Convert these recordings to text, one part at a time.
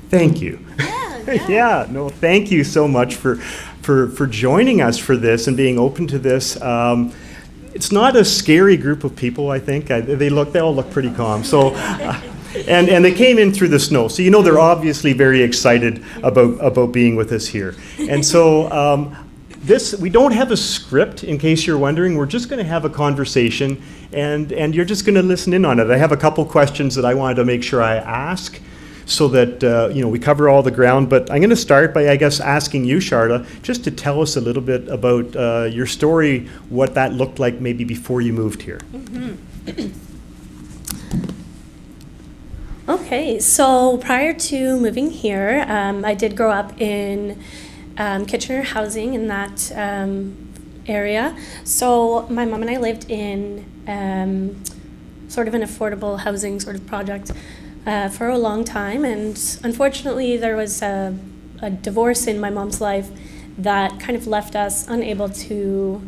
Thank you. Yeah, no, thank you so much for joining us for this and being open to this. It's not a scary group of people, I think. They all look pretty calm. So, and they came in through the snow, so they're obviously very excited about being with us here. And so we don't have a script, in case you're wondering. We're just going to have a conversation, and you're just going to listen in on it. I have a couple questions that I wanted to make sure I ask, so that we cover all the ground. But I'm going to start by, I guess, asking you, Sharla, just to tell us a little bit about your story, what that looked like maybe before you moved here. Okay, so prior to moving here, I did grow up in Kitchener housing in that area. So my mom and I lived in sort of an affordable housing sort of project for a long time, and unfortunately there was a divorce in my mom's life that kind of left us unable to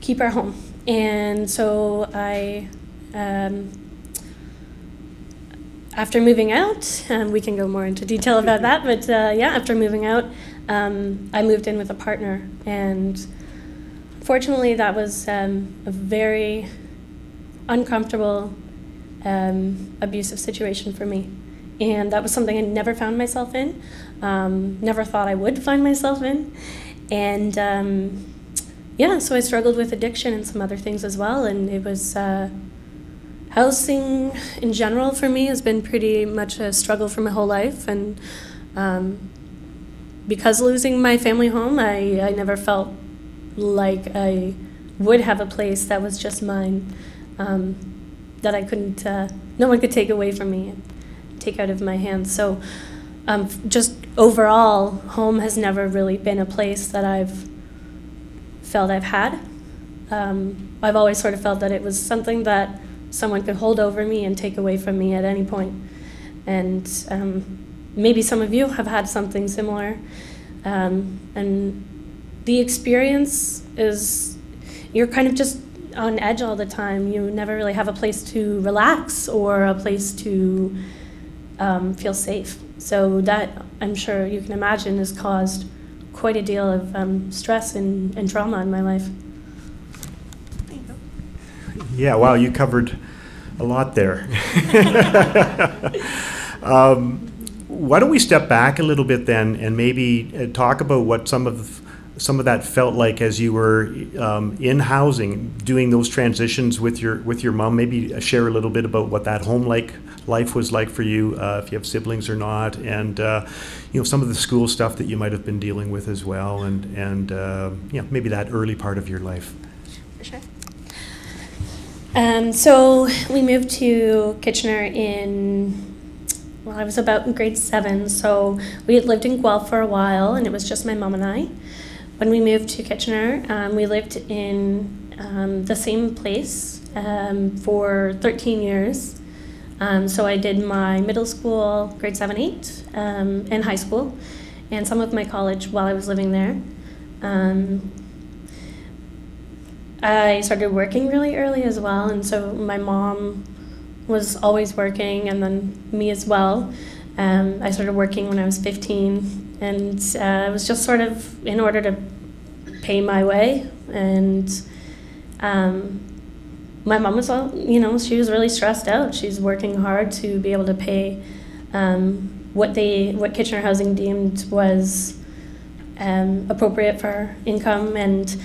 keep our home. And so I, after moving out, we can go more into detail about that, but after moving out, I moved in with a partner, and fortunately that was a very uncomfortable abusive situation for me, and that was something I never found myself in, never thought I would find myself in, and so I struggled with addiction and some other things as well, and it was housing in general for me has been pretty much a struggle for my whole life, and because losing my family home, I never felt like I would have a place that was just mine, that I couldn't, no one could take away from me and take out of my hands. So just overall, home has never really been a place that I've felt I've had. I've always sort of felt that it was something that someone could hold over me and take away from me at any point. And maybe some of you have had something similar. And the experience is, you're kind of just on edge all the time. You never really have a place to relax or a place to feel safe. So that, I'm sure you can imagine, has caused quite a deal of stress and trauma in my life. Yeah, wow, you covered a lot there. Why don't we step back a little bit then and maybe talk about what some of that felt like as you were in housing, doing those transitions with your mom. Maybe share a little bit about what that home life was like for you, if you have siblings or not, and some of the school stuff that you might have been dealing with as well, and maybe that early part of your life. For sure. So we moved to Kitchener I was about in grade 7. So we had lived in Guelph for a while, and it was just my mom and I. When we moved to Kitchener, we lived in the same place for 13 years. So I did my middle school, grade 7, 8, and high school, and some of my college while I was living there. I started working really early as well, and so my mom was always working, and then me as well. I started working when I was 15, and it was just sort of in order to pay my way. And my mom was she was really stressed out. She's working hard to be able to pay what Kitchener Housing deemed was appropriate for our income. And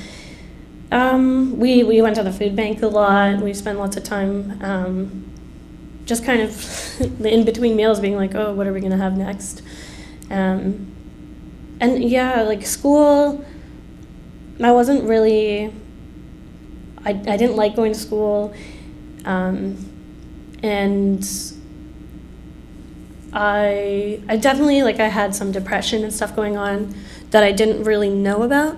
we went to the food bank a lot. We spent lots of time just kind of in between meals being like, oh, what are we going to have next? School, I wasn't really, I didn't like going to school, and I definitely, I had some depression and stuff going on that I didn't really know about,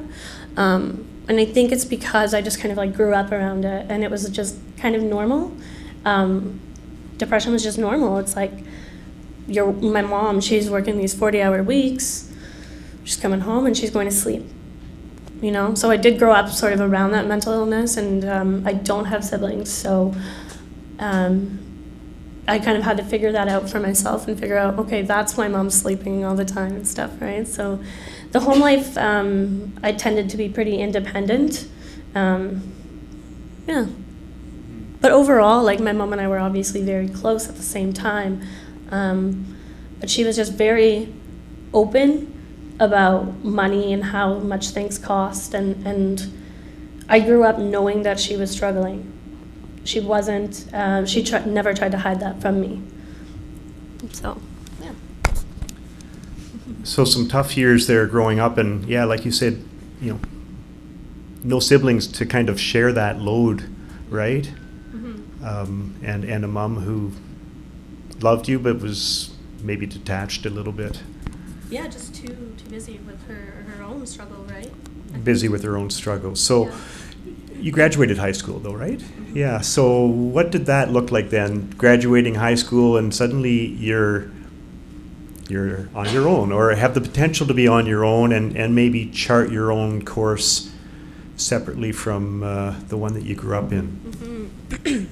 and I think it's because I just kind of grew up around it, and it was just kind of normal. Depression was just normal. It's like my mom, she's working these 40-hour weeks, she's coming home and she's going to sleep. So I did grow up sort of around that mental illness, and I don't have siblings, so I kind of had to figure that out for myself and figure out, okay, that's why mom's sleeping all the time and stuff, right? So the home life, I tended to be pretty independent. Yeah. But overall, like, my mom and I were obviously very close at the same time. But she was just very open about money and how much things cost. And I grew up knowing that she was struggling. She wasn't, never tried to hide that from me. So, yeah. So some tough years there growing up, and yeah, like you said, no siblings to kind of share that load, right? And a mom who loved you but was maybe detached a little bit. Yeah, just too busy with her own struggle, right? Busy with her own struggle. So you graduated high school though, right? Mm-hmm. Yeah. So what did that look like then? Graduating high school and suddenly you're on your own, or have the potential to be on your own and maybe chart your own course separately from the one that you grew up in. Mm-hmm.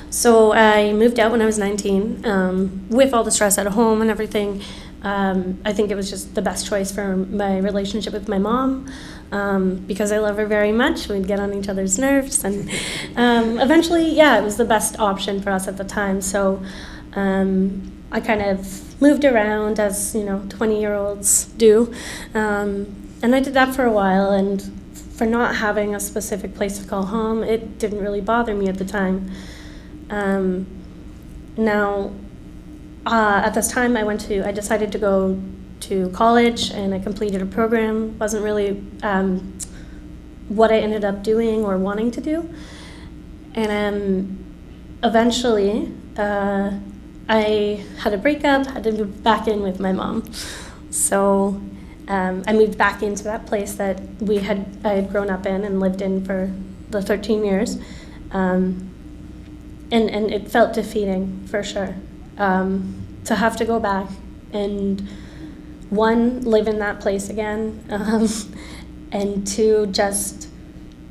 So I moved out when I was 19, with all the stress at home and everything. I think it was just the best choice for my relationship with my mom, because I love her very much. We'd get on each other's nerves, and eventually, it was the best option for us at the time. So I kind of moved around as 20-year-olds do, and I did that for a while. And for not having a specific place to call home, it didn't really bother me at the time. Now, at this time, I decided to go to college, and I completed a program. Wasn't really what I ended up doing or wanting to do. And eventually, I had a breakup, had to move back in with my mom. So I moved back into that place that I had grown up in and lived in for the 13 years. And it felt defeating, for sure, to have to go back and, one, live in that place again, and two, just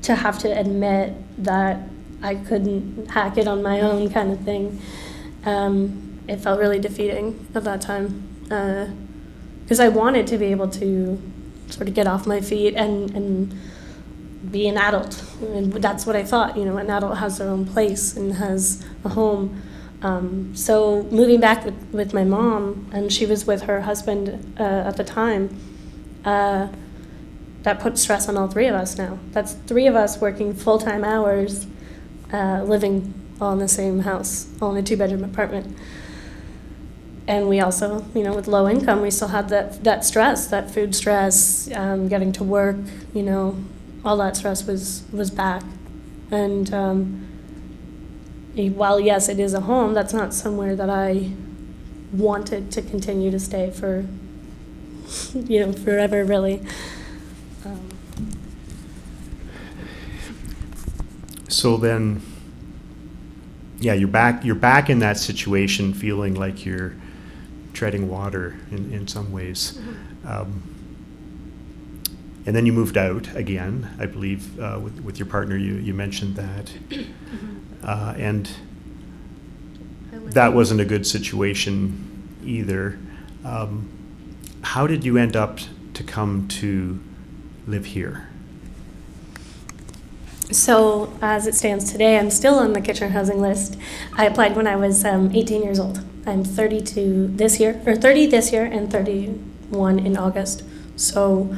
to have to admit that I couldn't hack it on my own, kind of thing. It felt really defeating at that time, because I wanted to be able to sort of get off my feet and be an adult. And that's what I thought, an adult has their own place and has a home. So moving back with my mom, and she was with her husband at the time, that put stress on all three of us now. That's three of us working full-time hours, living all in the same house, all in a 2-bedroom apartment. And we also, with low income, we still had that stress, that food stress, getting to work, all that stress was back. And while, yes, it is a home, that's not somewhere that I wanted to continue to stay for, forever, really. So then, you're back in that situation, feeling like you're treading water in some ways. Mm-hmm. And then you moved out again, I believe, with your partner. You mentioned that. Mm-hmm. And that wasn't a good situation either. How did you end up to come to live here? So as it stands today, I'm still on the Kitchener housing list. I applied when I was 18 years old. I'm 30 this year and 31 in August. So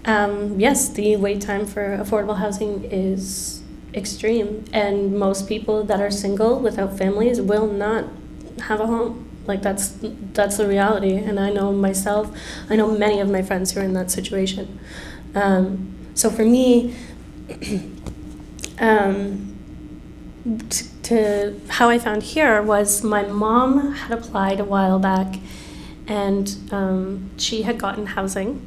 yes, the wait time for affordable housing is extreme, and most people that are single without families will not have a home. Like, that's the reality, and I know myself, I know many of my friends who are in that situation. So for me, to how I found here was my mom had applied a while back, and she had gotten housing.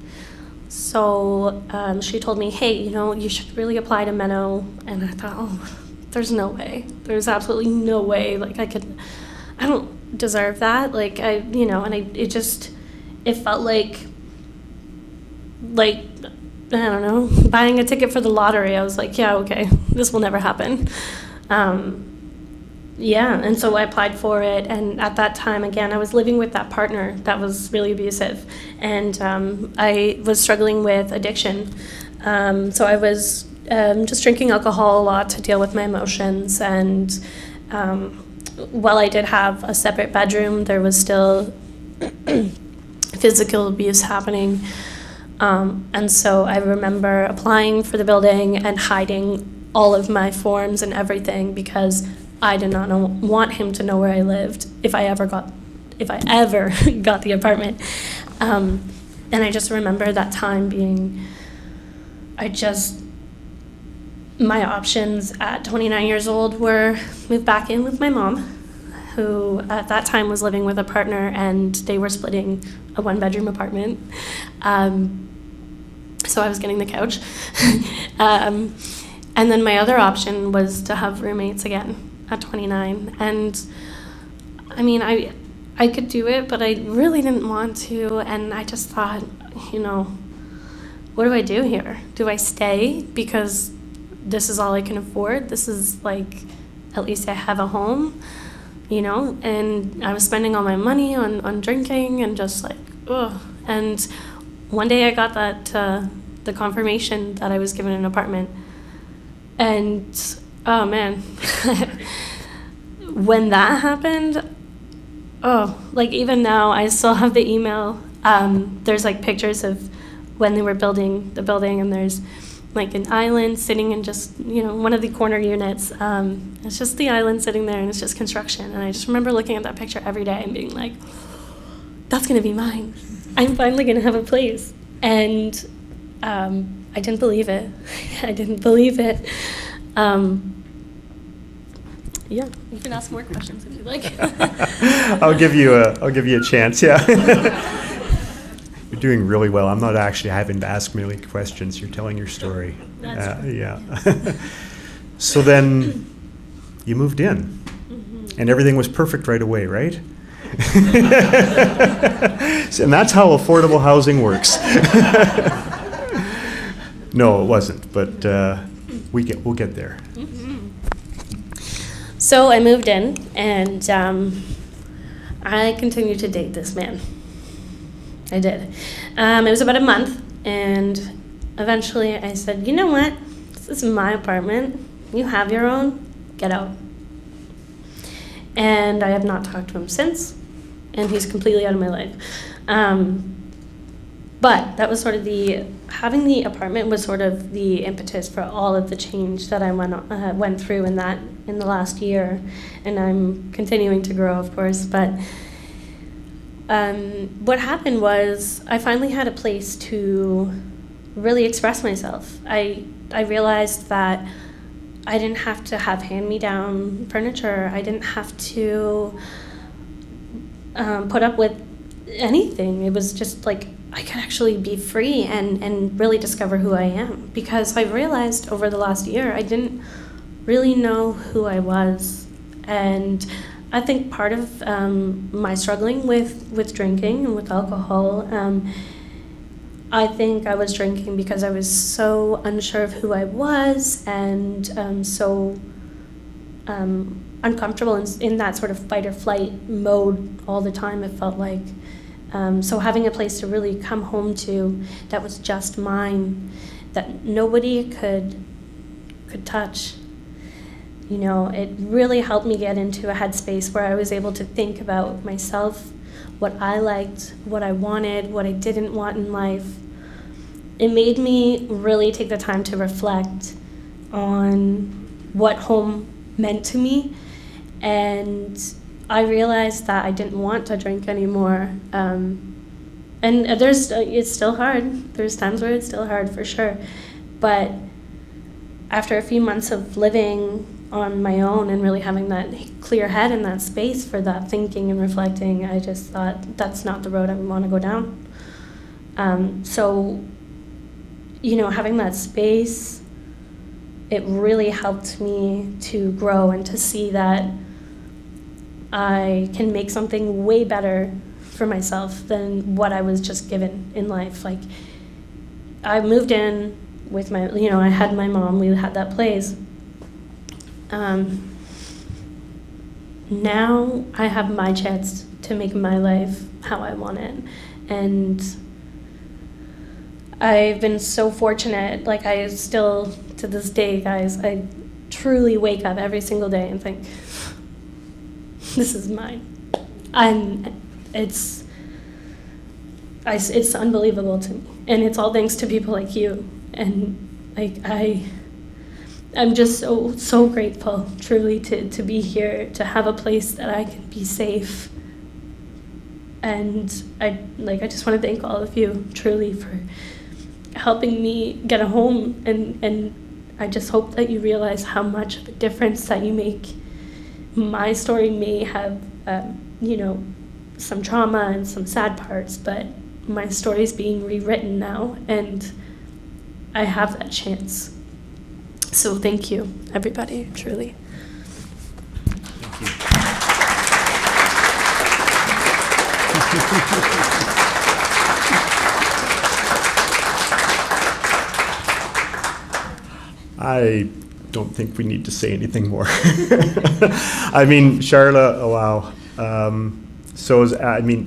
So she told me, hey, you should really apply to Menno. And I thought, oh, there's no way. There's absolutely no way. Like, I don't deserve that. Like, it felt like, I don't know, buying a ticket for the lottery. I was like, yeah, okay, this will never happen. Yeah, and so I applied for it, and at that time, again, I was living with that partner that was really abusive, and I was struggling with addiction. So I was just drinking alcohol a lot to deal with my emotions, and while I did have a separate bedroom, there was still physical abuse happening. And so I remember applying for the building and hiding all of my forms and everything because I did not want him to know where I lived if I ever got the apartment. And I just remember that time being, my options at 29 years old were move back in with my mom, who at that time was living with a partner, and they were splitting a one-bedroom apartment. So I was getting the couch. And then my other option was to have roommates again at 29. And I mean, I could do it, but I really didn't want to. And I just thought, what do I do here? Do I stay because this is all I can afford? This is like, at least I have a home, and I was spending all my money on drinking and just like, ugh. And one day I got the confirmation that I was given an apartment. And, oh man, when that happened, like even now I still have the email. There's like pictures of when they were building the building, and there's like an island sitting in just, one of the corner units. It's just the island sitting there, and it's just construction. And I just remember looking at that picture every day and being like, that's going to be mine. I'm finally going to have a place. And I didn't believe it. I didn't believe it. Yeah, you can ask more questions if you like. I'll give you a chance. Yeah. You're doing really well. I'm not actually having to ask many questions. You're telling your story. That's true. Yeah. So then you moved in, Mm-hmm. and everything was perfect right away, right? And that's how affordable housing works. No, it wasn't, but we'll get there. So I moved in, and I continued to date this man. I did. It was about a month, and eventually I said, you know what? This is my apartment. You have your own. Get out. And I have not talked to him since, and he's completely out of my life. But that was sort of having the apartment was sort of the impetus for all of the change that I went through in the last year, and I'm continuing to grow, of course. But what happened was I finally had a place to really express myself. I realized that I didn't have to have hand-me-down furniture. I didn't have to put up with anything. It was just like I could actually be free and really discover who I am. Because I realized over the last year I didn't really know who I was. And I think part of my struggling with drinking and with alcohol, I think I was drinking because I was so unsure of who I was and so uncomfortable in that sort of fight or flight mode all the time, it felt like. So having a place to really come home to that was just mine, that nobody could touch, it really helped me get into a headspace where I was able to think about myself, what I liked, what I wanted, what I didn't want in life. It made me really take the time to reflect on what home meant to me, and I realized that I didn't want to drink anymore. And it's still hard. There's times where it's still hard for sure. But after a few months of living on my own and really having that clear head and that space for that thinking and reflecting, I just thought that's not the road I want to go down. So, having that space, it really helped me to grow and to see that I can make something way better for myself than what I was just given in life. Like, I moved in with I had my mom, we had that place. now I have my chance to make my life how I want it. And I've been so fortunate. Like, I still, to this day, guys, I truly wake up every single day and think, this is mine. And it's unbelievable to me. And it's all thanks to people like you. And like, I'm just so grateful, truly, to be here, to have a place that I can be safe. And I just want to thank all of you, truly, for helping me get a home. And I just hope that you realize how much of a difference that you make. My story may have, some trauma and some sad parts, but my story is being rewritten now, and I have that chance. So thank you, everybody, truly. Thank you. I don't think we need to say anything more. I mean, Sharla, oh, wow.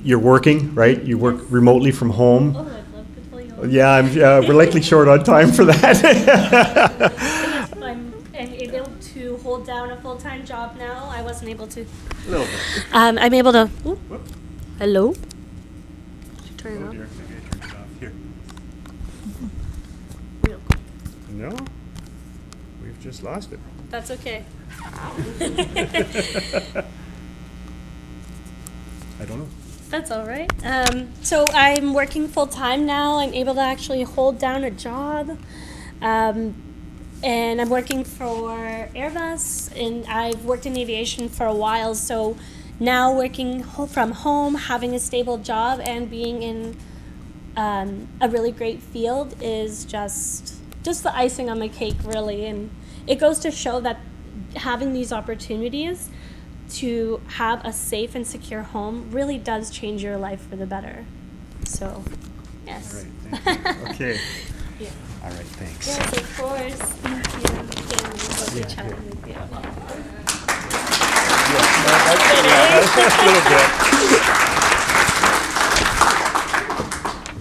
You're working, right? You work remotely from home. Oh, I'd love to tell you all. Yeah, we're likely short on time for that. I'm able to hold down a full-time job now. I wasn't able to. A little bit. I'm able to. Ooh. Whoop. Hello? Turn it Oh on. dear, maybe I turned it off. Here. Real quick. No, we've just lost it. That's okay. I don't know. That's all right. So I'm working full-time now. I'm able to actually hold down a job. And I'm working for Airbus, and I've worked in aviation for a while, so now working from home, having a stable job, and being in a really great field is just the icing on the cake, really. And it goes to show that having these opportunities to have a safe and secure home really does change your life for the better. So, yes. All right, thank you. Okay. Yeah. All right, thanks. Yes, of course. Thank you. Lovely Yeah, chatting with you. Yeah, that's a little bit.